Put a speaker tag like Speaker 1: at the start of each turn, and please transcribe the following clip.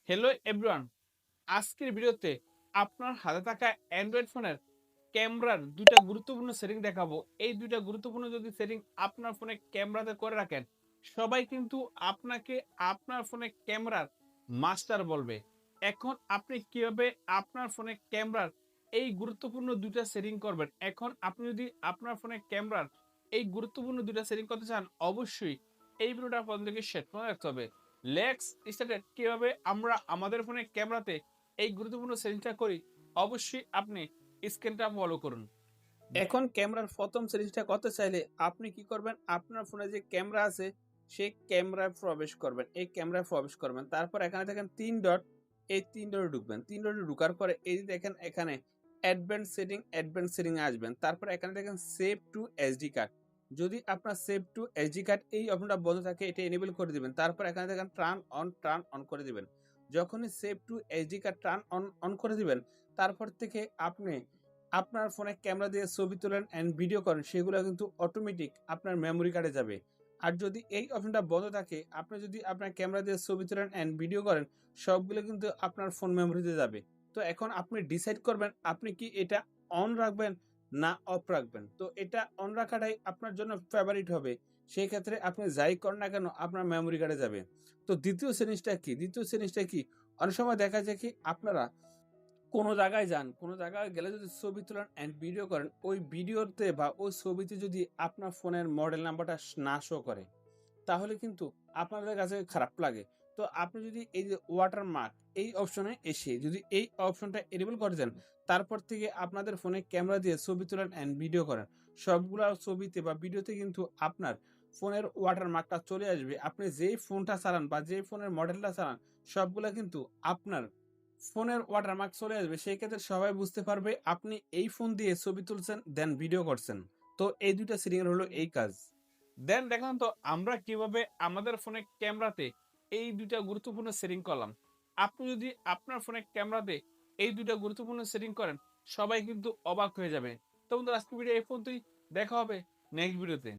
Speaker 1: Hello everyone, আজকের ভিডিওতে আপনার হাতে থাকা অ্যান্ড্রয়েড ফোনের ক্যামেরার দুইটা গুরুত্বপূর্ণ সেটিং দেখাবো। এই দুইটা গুরুত্বপূর্ণ যদি সেটিং আপনার ফোনে ক্যামেরাতে করে রাখেন, সবাই কিন্তু আপনাকে আপনার ফোনে ক্যামেরার মাস্টার বলবে। এখন আপনি কিভাবে আপনার ফোনে ক্যামেরার এই গুরুত্বপূর্ণ দুইটা সেটিং করবেন? এখন আপনি যদি আপনার ফোনে ক্যামেরার এই গুরুত্বপূর্ণ দুইটা সেটিং করতে চান, অবশ্যই এই ভিডিওটা প্রথম থেকে শেষ পর্যন্ত রাখতে হবে। লেটস স্টার্টেড কিভাবে আমরা আমাদের ফোনে ক্যামেরাতে এই গুরুত্বপূর্ণ সেটিংসটা করি, অবশ্যই আপনি স্ক্রিনটা ফলো করুন। এখন ক্যামেরার প্রথম সেটিংসটা করতে চাইলে আপনি কি করবেন, আপনার ফোনে যে ক্যামেরা আছে সেই ক্যামেরায় প্রবেশ করবেন, এই ক্যামেরায় প্রবেশ করবেন, তারপর এখানে দেখেন তিন ডট, এই তিন ডটে ঢুকবেন। তিন ডটে ঢুকার পরে এই যে দেখেন এখানে অ্যাডভান্স সেটিং এ আসবেন, তারপর এখানে দেখেন সেভ টু এসডি কার্ড। যদি আপনার সেভ টু এসডি কার্ড এই অপশনটা বন্ধ থাকে এটা এনেবল করে দিবেন, তারপর এখানে দেখেন টার্ন অন করে দিবেন। যখনই save two SD card turn on on করে দিবেন, তারপর থেকে আপনি আপনার ফোনে ক্যামেরা দিয়ে ছবি তোলেন অ্যান্ড ভিডিও করেন, সেগুলো কিন্তু অটোমেটিক আপনার মেমোরি কার্ডে যাবে। আর যদি এই অপশনটা বন্ধ থাকে, আপনি যদি আপনার ক্যামেরা দিয়ে ছবি তোলেন অ্যান্ড ভিডিও করেন, সবগুলো কিন্তু আপনার ফোন মেমোরিতে যাবে। তো এখন আপনি ডিসাইড করবেন আপনি কি এটা অন রাখবেন না অফ রাখবেন। তো এটা অন রাখাটাই আপনার জন্য ফেভারিট হবে। সেই ক্ষেত্রে আপনি যাই করেন না কেন আপনার মেমোরি কার্ডে যাবে। তো দ্বিতীয় জিনিসটা কি, অনেক সময় দেখা যায় কি আপনারা কোনো জায়গায় যান, কোনো জায়গায় গেলে যদি ছবি তোলেন অ্যান্ড ভিডিও করেন, ওই ভিডিওতে বা ওই ছবিতে যদি আপনার ফোনের মডেল নাম্বারটা না শো করে, তাহলে কিন্তু আপনাদের কাছে খারাপ লাগে। তো আপনি যদি এই যে ওয়াটারমার্ক এই অপশনে এসে যদি এই অপশনটা এনেবল করে দেন, তারপর থেকে আপনাদের ফোনে ক্যামেরা দিয়ে ছবি তোলেন অ্যান্ড ভিডিও করেন, সবগুলা ছবিতে বা ভিডিওতে কিন্তু আপনার ফোনের ওয়াটারমার্কটা চলে আসবে। আপনি যেই ফোনটা চালান বা যেই ফোনের মডেলটা চালান, সবগুলা কিন্তু আপনার ফোনের ওয়াটারমার্ক চলে আসবে। সেই ক্ষেত্রে সবাই বুঝতে পারবে আপনি এই ফোন দিয়ে ছবি তুলছেন দেন ভিডিও করছেন। তো এই ২ টা সেটিং এর হলো এই কাজ। দেন দেখলাম তো আমরা কিভাবে আমাদের ফোনে ক্যামেরাতে এই ২ টা গুরুত্বপূর্ণ সেটিং করলাম। আপনি যদি আপনার ফোনে ক্যামেরাতে এই ২ টা গুরুত্বপূর্ণ সেটিং করেন, সবাই কিন্তু অবাক হয়ে যাবে। তো বন্ধুরা, আজকের ভিডিও এই পর্যন্তই। দেখা হবে নেক্সট ভিডিওতে।